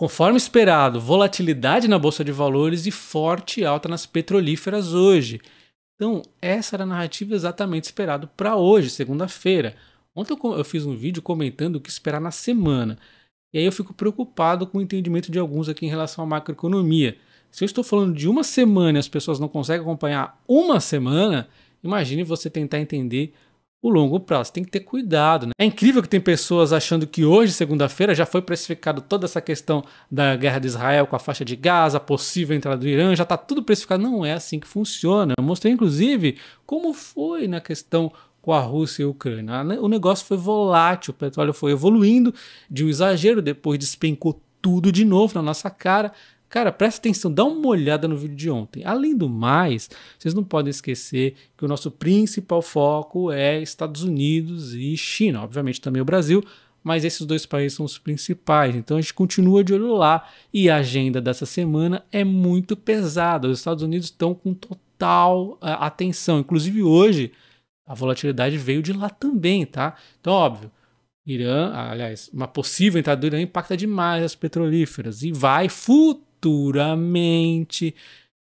Conforme esperado, volatilidade na Bolsa de Valores e forte alta nas petrolíferas hoje. Então, essa era a narrativa exatamente esperada para hoje, segunda-feira. Ontem eu fiz um vídeo comentando o que esperar na semana. E aí eu fico preocupado com o entendimento de alguns aqui em relação à macroeconomia. Se eu estou falando de uma semana e as pessoas não conseguem acompanhar uma semana, imagine você tentar entender o longo prazo. Tem que ter cuidado, né? É incrível que tem pessoas achando que hoje, segunda-feira, já foi precificado toda essa questão da guerra de Israel com a faixa de Gaza, a possível entrada do Irã, já está tudo precificado. Não é assim que funciona. Eu mostrei, inclusive, como foi na questão com a Rússia e a Ucrânia. O negócio foi volátil, o petróleo foi evoluindo de um exagero, depois despencou tudo de novo na nossa cara. Cara, presta atenção, dá uma olhada no vídeo de ontem. Além do mais, vocês não podem esquecer que o nosso principal foco é Estados Unidos e China, obviamente também o Brasil, mas esses dois países são os principais, então a gente continua de olho lá e a agenda dessa semana é muito pesada. Os Estados Unidos estão com total atenção, inclusive hoje a volatilidade veio de lá também, tá? Então, óbvio, Irã, aliás, uma possível entrada do Irã impacta demais as petrolíferas e vai futuramente,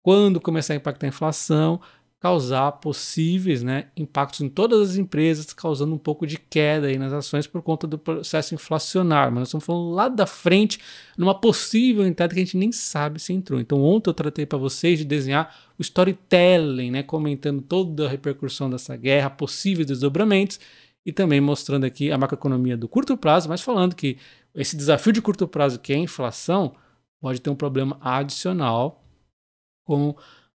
quando começar a impactar a inflação, causar possíveis, né, impactos em todas as empresas, causando um pouco de queda aí nas ações por conta do processo inflacionário. Mas nós estamos falando lá da frente, numa possível entrada que a gente nem sabe se entrou. Então ontem eu tratei para vocês de desenhar o storytelling, né, comentando toda a repercussão dessa guerra, possíveis desdobramentos, e também mostrando aqui a macroeconomia do curto prazo, mas falando que esse desafio de curto prazo, que é a inflação, pode ter um problema adicional com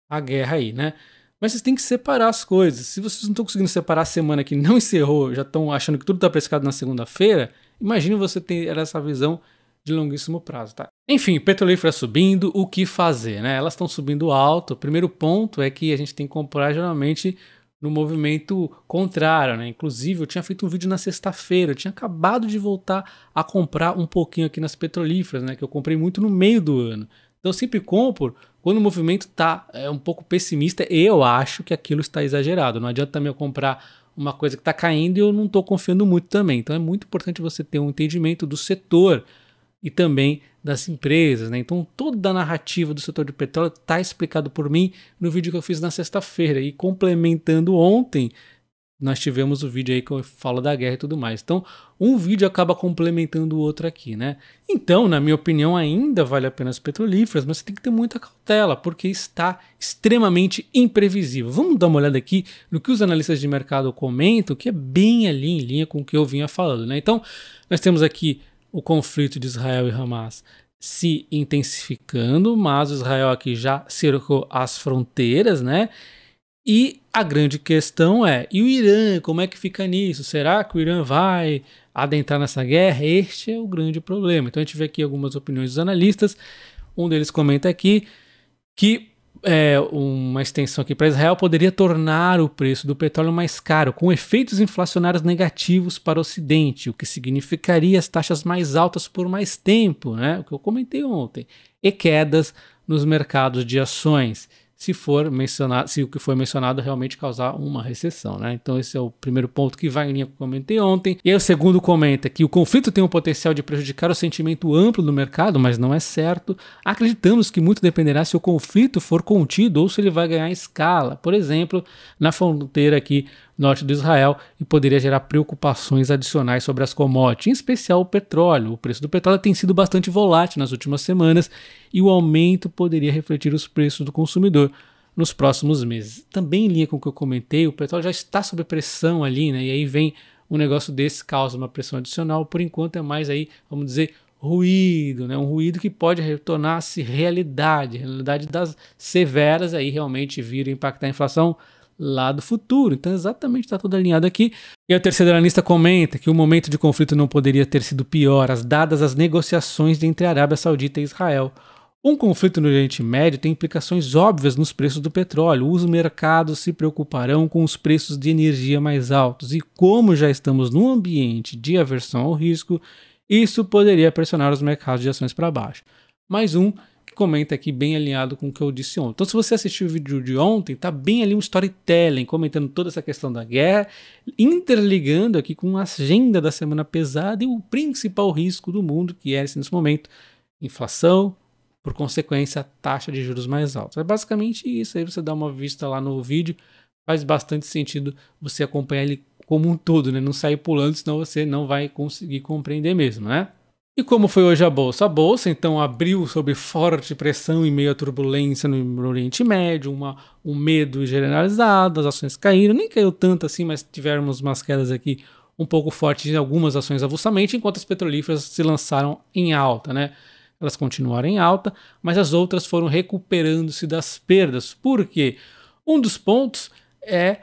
a guerra aí, né? Mas vocês têm que separar as coisas. Se vocês não estão conseguindo separar a semana que não encerrou, já estão achando que tudo está precificado na segunda-feira, imagine você ter essa visão de longuíssimo prazo, tá? Enfim, petrolífera subindo, o que fazer, né? Elas estão subindo alto. O primeiro ponto é que a gente tem que comprar geralmente no movimento contrário, né? Inclusive, eu tinha feito um vídeo na sexta-feira, eu tinha acabado de voltar a comprar um pouquinho aqui nas petrolíferas, né? Que eu comprei muito no meio do ano. Então, eu sempre compro quando o movimento está um pouco pessimista e eu acho que aquilo está exagerado. Não adianta também eu comprar uma coisa que está caindo e eu não estou confiando muito também. Então, é muito importante você ter um entendimento do setor e também das empresas, né? Então toda a narrativa do setor de petróleo está explicado por mim no vídeo que eu fiz na sexta-feira, e complementando ontem nós tivemos o vídeo aí que eu falo da guerra e tudo mais. Então um vídeo acaba complementando o outro aqui, né? Então, na minha opinião, ainda vale a pena as petrolíferas, mas você tem que ter muita cautela, porque está extremamente imprevisível. Vamos dar uma olhada aqui no que os analistas de mercado comentam, que é bem ali em linha com o que eu vinha falando, né? Então nós temos aqui o conflito de Israel e Hamas se intensificando, mas o Israel aqui já cercou as fronteiras, né? E a grande questão é, e o Irã, como é que fica nisso? Será que o Irã vai adentrar nessa guerra? Este é o grande problema. Então a gente vê aqui algumas opiniões dos analistas. Um deles comenta aqui que uma extensão aqui para Israel poderia tornar o preço do petróleo mais caro, com efeitos inflacionários negativos para o Ocidente, o que significaria as taxas mais altas por mais tempo, né? O que eu comentei ontem, e quedas nos mercados de ações, se o que foi mencionado realmente causar uma recessão, né? Então esse é o primeiro ponto que vai em linha com o que eu comentei ontem. E aí o segundo comenta que o conflito tem o potencial de prejudicar o sentimento amplo do mercado, mas não é certo. Acreditamos que muito dependerá se o conflito for contido ou se ele vai ganhar escala, por exemplo, na fronteira aqui norte de Israel, e poderia gerar preocupações adicionais sobre as commodities, em especial o petróleo. O preço do petróleo tem sido bastante volátil nas últimas semanas e o aumento poderia refletir os preços do consumidor nos próximos meses. Também em linha com o que eu comentei, o petróleo já está sob pressão ali, né? E aí vem um negócio desse, causa uma pressão adicional. Por enquanto é mais aí, vamos dizer, ruído, né? Um ruído que pode retornar-se realidade das severas aí realmente vir a impactar a inflação lá do futuro. Então exatamente está tudo alinhado aqui. E o terceiro analista comenta que o momento de conflito não poderia ter sido pior, dadas as negociações entre a Arábia Saudita e Israel. Um conflito no Oriente Médio tem implicações óbvias nos preços do petróleo. Os mercados se preocuparão com os preços de energia mais altos e, como já estamos num ambiente de aversão ao risco, isso poderia pressionar os mercados de ações para baixo. Mais um que comenta aqui bem alinhado com o que eu disse ontem. Então, se você assistiu o vídeo de ontem, tá bem ali um storytelling, comentando toda essa questão da guerra, interligando aqui com a agenda da semana pesada e o principal risco do mundo, que é nesse momento, inflação, por consequência, taxa de juros mais alta. É basicamente isso. Aí você dá uma vista lá no vídeo, faz bastante sentido você acompanhar ele como um todo, né? Não sair pulando, senão você não vai conseguir compreender mesmo, né? E como foi hoje a Bolsa? A Bolsa, então, abriu sob forte pressão em meio à turbulência no Oriente Médio, um medo generalizado, as ações caíram, nem caiu tanto assim, mas tivemos umas quedas aqui um pouco fortes em algumas ações avulsamente, enquanto as petrolíferas se lançaram em alta, né? Elas continuaram em alta, mas as outras foram recuperando-se das perdas. Por quê? Um dos pontos é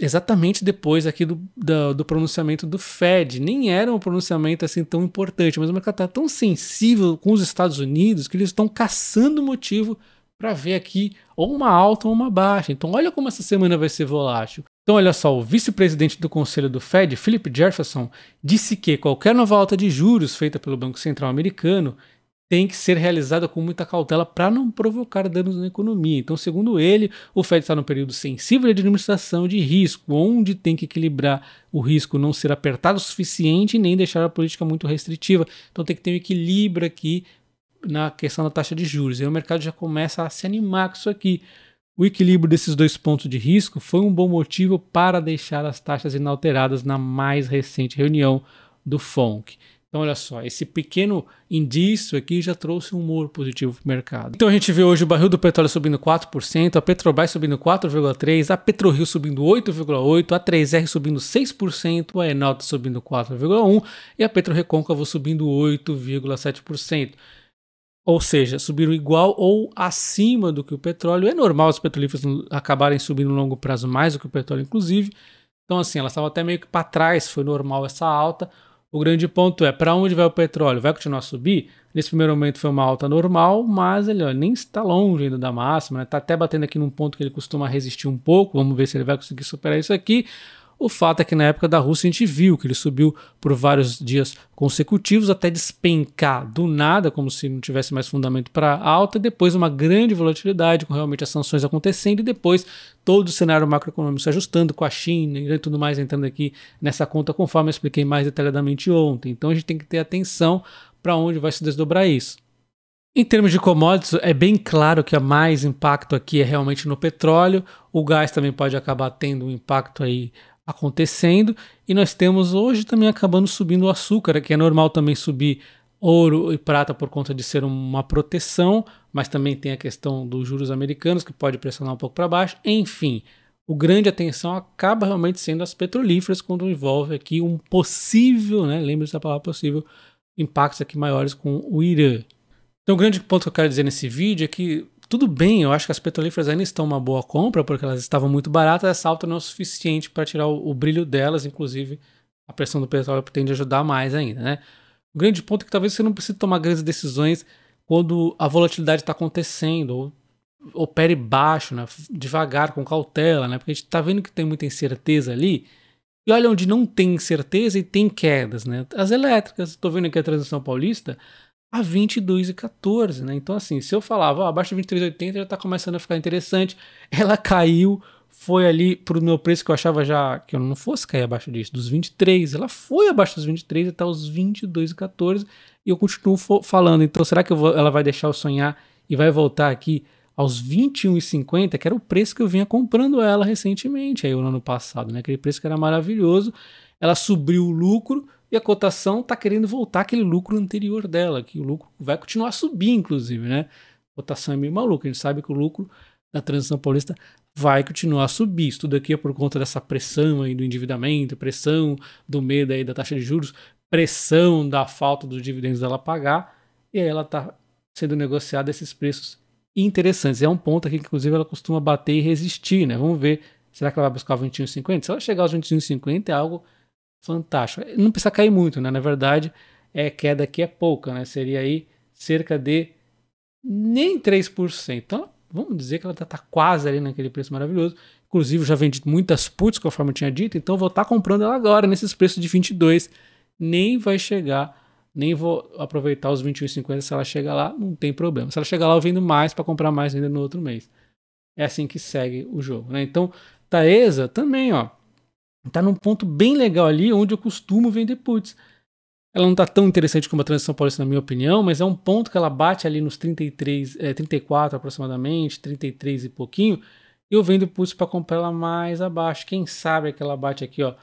exatamente depois aqui do pronunciamento do Fed. Nem era um pronunciamento assim tão importante, mas o mercado está tão sensível com os Estados Unidos que eles estão caçando motivo para ver aqui ou uma alta ou uma baixa. Então olha como essa semana vai ser volátil. Então olha só, o vice-presidente do conselho do Fed, Philip Jefferson, disse que qualquer nova alta de juros feita pelo Banco Central americano tem que ser realizada com muita cautela para não provocar danos na economia. Então, segundo ele, o Fed está num período sensível de administração de risco, onde tem que equilibrar o risco não ser apertado o suficiente e nem deixar a política muito restritiva. Então tem que ter um equilíbrio aqui na questão da taxa de juros. E aí o mercado já começa a se animar com isso aqui. O equilíbrio desses dois pontos de risco foi um bom motivo para deixar as taxas inalteradas na mais recente reunião do FONC. Então, olha só, esse pequeno indício aqui já trouxe um humor positivo para o mercado. Então, a gente vê hoje o barril do petróleo subindo 4%, a Petrobras subindo 4,3%, a PetroRio subindo 8,8%, a 3R subindo 6%, a Enalta subindo 4,1% e a PetroRecôncavo subindo 8,7%. Ou seja, subiram igual ou acima do que o petróleo. É normal as petrolíferas acabarem subindo no longo prazo mais do que o petróleo, inclusive. Então, assim, elas estavam até meio que para trás, foi normal essa alta. O grande ponto é, para onde vai o petróleo? Vai continuar a subir? Nesse primeiro momento foi uma alta normal, mas ele nem está longe ainda da máxima, está até batendo aqui num ponto que ele costuma resistir um pouco, vamos ver se ele vai conseguir superar isso aqui. O fato é que na época da Rússia a gente viu que ele subiu por vários dias consecutivos até despencar do nada, como se não tivesse mais fundamento para alta, e depois uma grande volatilidade com realmente as sanções acontecendo e depois todo o cenário macroeconômico se ajustando com a China e tudo mais entrando aqui nessa conta, conforme eu expliquei mais detalhadamente ontem. Então a gente tem que ter atenção para onde vai se desdobrar isso. Em termos de commodities, é bem claro que a mais impacto aqui é realmente no petróleo. O gás também pode acabar tendo um impacto aí acontecendo, e nós temos hoje também acabando subindo o açúcar, que é normal também subir ouro e prata por conta de ser uma proteção, mas também tem a questão dos juros americanos que pode pressionar um pouco para baixo. Enfim, o grande atenção acaba realmente sendo as petrolíferas quando envolve aqui um possível, né, lembre-se da palavra possível, impactos aqui maiores com o Irã. Então o grande ponto que eu quero dizer nesse vídeo é que tudo bem, eu acho que as petrolíferas ainda estão uma boa compra, porque elas estavam muito baratas, essa alta não é o suficiente para tirar o brilho delas, inclusive a pressão do petróleo tende a ajudar mais ainda, né? O grande ponto é que talvez você não precise tomar grandes decisões quando a volatilidade está acontecendo, ou opere baixo, né? Devagar, com cautela, né? Porque a gente está vendo que tem muita incerteza ali, e olha onde não tem incerteza e tem quedas, né? As elétricas, estou vendo aqui a Transição Paulista, a 22,14, né? Então, assim, se eu falava, abaixo de 23,80 já tá começando a ficar interessante. Ela caiu, foi ali pro meu preço que eu achava já que eu não fosse cair abaixo disso, dos 23. Ela foi abaixo dos 23 até os 22,14 e eu continuo falando. Então, será que ela vai deixar eu sonhar e vai voltar aqui aos 21,50, que era o preço que eu vinha comprando ela recentemente, aí no ano passado, né? Aquele preço que era maravilhoso. Ela subiu o lucro e a cotação está querendo voltar aquele lucro anterior dela, que o lucro vai continuar a subir, inclusive, né? A cotação é meio maluca, a gente sabe que o lucro da Transição Paulista vai continuar a subir. Isso tudo aqui é por conta dessa pressão aí do endividamento, pressão do medo aí da taxa de juros, pressão da falta dos dividendos dela pagar, e aí ela está sendo negociada esses preços interessantes. É um ponto aqui que, inclusive, ela costuma bater e resistir, né? Vamos ver, será que ela vai buscar os 21,50? Se ela chegar aos 21,50 é algo fantástico. Não precisa cair muito, né? Na verdade, queda aqui é pouca, né? Seria aí cerca de nem 3%. Então, vamos dizer que ela tá quase ali naquele preço maravilhoso. Inclusive, eu já vendi muitas puts, conforme eu tinha dito, então vou estar comprando ela agora, nesses preços de 22. Nem vai chegar, nem vou aproveitar os 21,50. Se ela chegar lá, não tem problema. Se ela chegar lá, eu vendo mais para comprar mais ainda no outro mês. É assim que segue o jogo, né? Então, Taesa também, ó, tá num ponto bem legal ali onde eu costumo vender puts. Ela não está tão interessante como a Transição Paulista, na minha opinião, mas é um ponto que ela bate ali nos 34 aproximadamente, 33 e pouquinho, e eu vendo puts para comprar ela mais abaixo. Quem sabe é que ela bate aqui, ó,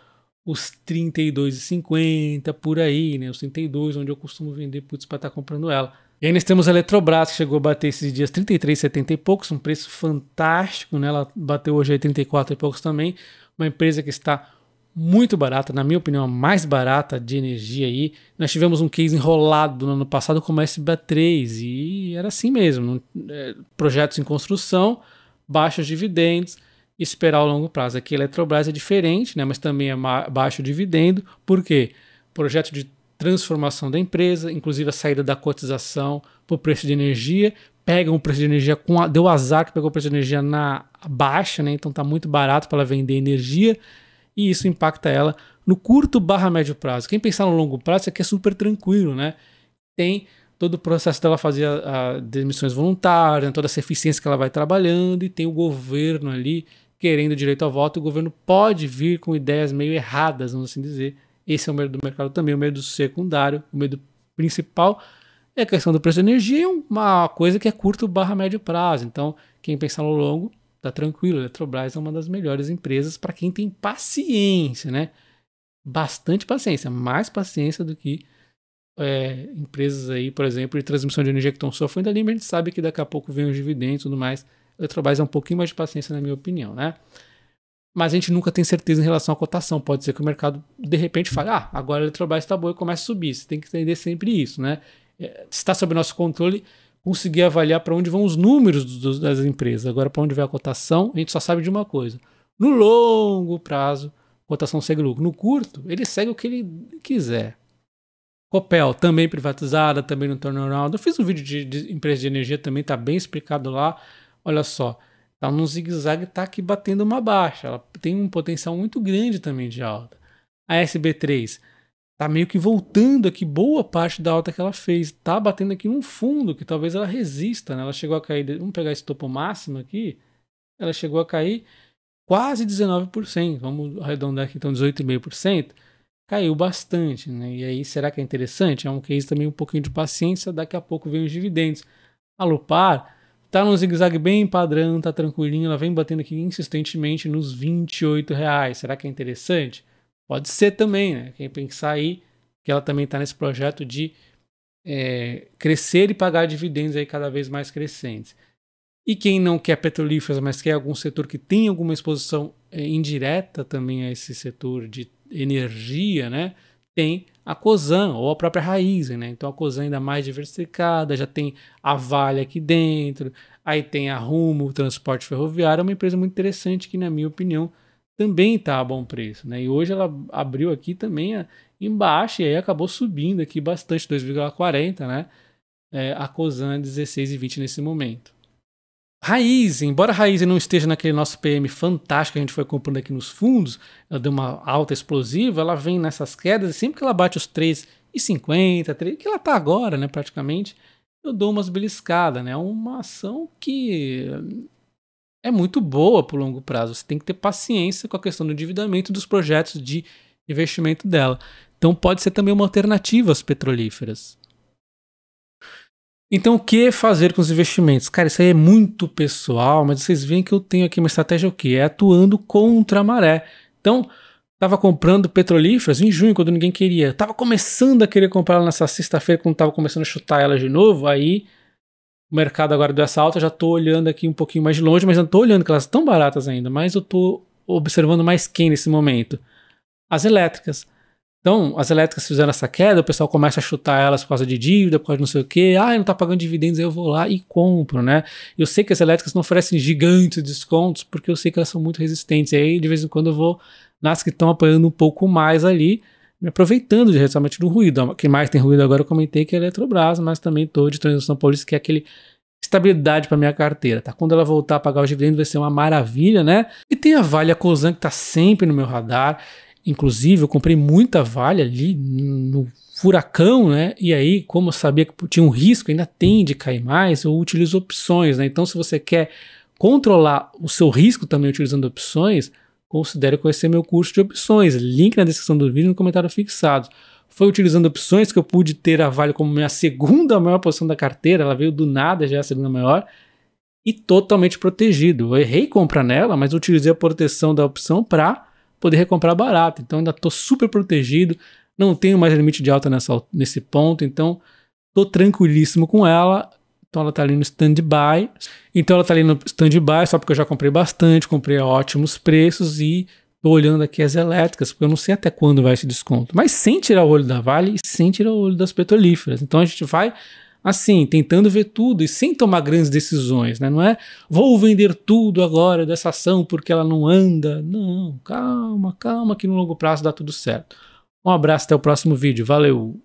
os 32,50 por aí, né? Os 32, onde eu costumo vender puts para estar comprando ela. E aí nós temos a Eletrobras, que chegou a bater esses dias 33,70 e poucos, um preço fantástico, né? Ela bateu hoje aí 34 e poucos também. Uma empresa que está muito barata, na minha opinião, a mais barata de energia aí. Nós tivemos um case enrolado no ano passado como a SBA3 e era assim mesmo, projetos em construção, baixos dividendos, esperar ao longo prazo. Aqui a Eletrobras é diferente, né, mas também é baixo dividendo. Por quê? Projeto de transformação da empresa, inclusive a saída da cotização para o preço de energia, pegam o preço de energia, deu azar que pegou o preço de energia na baixa, né, então está muito barato para ela vender energia, e isso impacta ela no curto / médio prazo. Quem pensar no longo prazo, isso aqui é super tranquilo, né? Tem todo o processo dela fazer a demissões voluntárias, toda essa eficiência que ela vai trabalhando, e tem o governo ali querendo direito ao voto, e o governo pode vir com ideias meio erradas, vamos assim dizer. Esse é o medo do mercado também, o medo secundário. O medo principal é a questão do preço da energia, é uma coisa que é curto / médio prazo. Então, quem pensar no longo, tá tranquilo. A Eletrobras é uma das melhores empresas para quem tem paciência, né? Bastante paciência, mais paciência do que empresas aí, por exemplo, de transmissão de energia que estão sofrendo ali, mas a gente sabe que daqui a pouco vem os dividendos e tudo mais. A Eletrobras é um pouquinho mais de paciência, na minha opinião, né? Mas a gente nunca tem certeza em relação à cotação. Pode ser que o mercado, de repente, fale, agora a Eletrobras está boa e começa a subir. Você tem que entender sempre isso, né? Se está sob nosso controle, conseguir avaliar para onde vão os números das empresas. Agora, para onde vai a cotação, a gente só sabe de uma coisa. No longo prazo, a cotação segue lucro. No curto, ele segue o que ele quiser. Copel, também privatizada, também no turnaround. Eu fiz um vídeo de empresa de energia, também está bem explicado lá. Olha só, tá num zigue-zague, tá aqui batendo uma baixa. Ela tem um potencial muito grande também de alta. A SB3 tá meio que voltando aqui boa parte da alta que ela fez. Tá batendo aqui num fundo que talvez ela resista, né? Ela chegou a cair, vamos pegar esse topo máximo aqui. Ela chegou a cair quase 19%. Vamos arredondar aqui, então 18,5%. Caiu bastante, né? E aí, será que é interessante? É um case também um pouquinho de paciência. Daqui a pouco vem os dividendos. A Lupar tá num zigue-zague bem padrão, tá tranquilinho. Ela vem batendo aqui insistentemente nos R$28. Será que é interessante? Pode ser também, né? Quem pensar aí que ela também está nesse projeto de crescer e pagar dividendos aí cada vez mais crescentes. E quem não quer petrolíferas, mas quer algum setor que tem alguma exposição indireta também a esse setor de energia, né? Tem a Cosan ou a própria Raízen, né? Então a Cosan ainda mais diversificada, já tem a Vale aqui dentro, aí tem a Rumo, o transporte ferroviário, é uma empresa muito interessante que, na minha opinião, também está a bom preço, né? E hoje ela abriu aqui também embaixo e aí acabou subindo aqui bastante, 2,40, né? A Cosan é 16,20 nesse momento. Raízen, embora a Raízen não esteja naquele nosso PM fantástico que a gente foi comprando aqui nos fundos, ela deu uma alta explosiva, ela vem nessas quedas e sempre que ela bate os 3,50, que ela está agora, né, praticamente, eu dou umas beliscadas, né? É uma ação que é muito boa para o longo prazo. Você tem que ter paciência com a questão do endividamento dos projetos de investimento dela. Então pode ser também uma alternativa às petrolíferas. Então, o que fazer com os investimentos? Cara, isso aí é muito pessoal, mas vocês veem que eu tenho aqui uma estratégia o quê? É atuando contra a maré. Então, estava comprando petrolíferas em junho, quando ninguém queria. Estava começando a querer comprar ela nessa sexta-feira, quando estava começando a chutar ela de novo. Aí, o mercado agora deu essa alta, já estou olhando aqui um pouquinho mais de longe, mas não estou olhando que elas estão baratas ainda. Mas eu estou observando mais quem nesse momento? As elétricas. Então, as elétricas fizeram essa queda, o pessoal começa a chutar elas por causa de dívida, por causa de não sei o quê. Não tá pagando dividendos, aí eu vou lá e compro, né? Eu sei que as elétricas não oferecem gigantes descontos, porque eu sei que elas são muito resistentes. E aí, de vez em quando, eu vou nas que estão apoiando um pouco mais ali, me aproveitando diretamente do ruído. O que mais tem ruído agora, eu comentei que é a Eletrobras, mas também estou de Transição Paulista, que é aquele estabilidade para minha carteira, tá? Quando ela voltar a pagar os dividendos, vai ser uma maravilha, né? E tem a Vale, a Cosan, que tá sempre no meu radar. Inclusive, eu comprei muita Vale ali no furacão, né? E aí, como eu sabia que tinha um risco, ainda tem de cair mais, eu utilizo opções, né? Então, se você quer controlar o seu risco também utilizando opções, considere conhecer meu curso de opções. Link na descrição do vídeo e no comentário fixado. foi utilizando opções que eu pude ter a Vale como minha segunda maior posição da carteira, ela veio do nada, já é a segunda maior, e totalmente protegido. Eu errei comprar nela, mas utilizei a proteção da opção para poder recomprar barato. Então ainda estou super protegido, não tenho mais limite de alta nesse ponto, então estou tranquilíssimo com ela. Então ela está ali no stand-by. Só porque eu já comprei bastante, comprei a ótimos preços e estou olhando aqui as elétricas, porque eu não sei até quando vai esse desconto. Mas sem tirar o olho da Vale e sem tirar o olho das petrolíferas. Então a gente vai assim, tentando ver tudo e sem tomar grandes decisões, né? Não é vou vender tudo agora dessa ação porque ela não anda. Não, calma, que no longo prazo dá tudo certo. Um abraço, até o próximo vídeo. Valeu!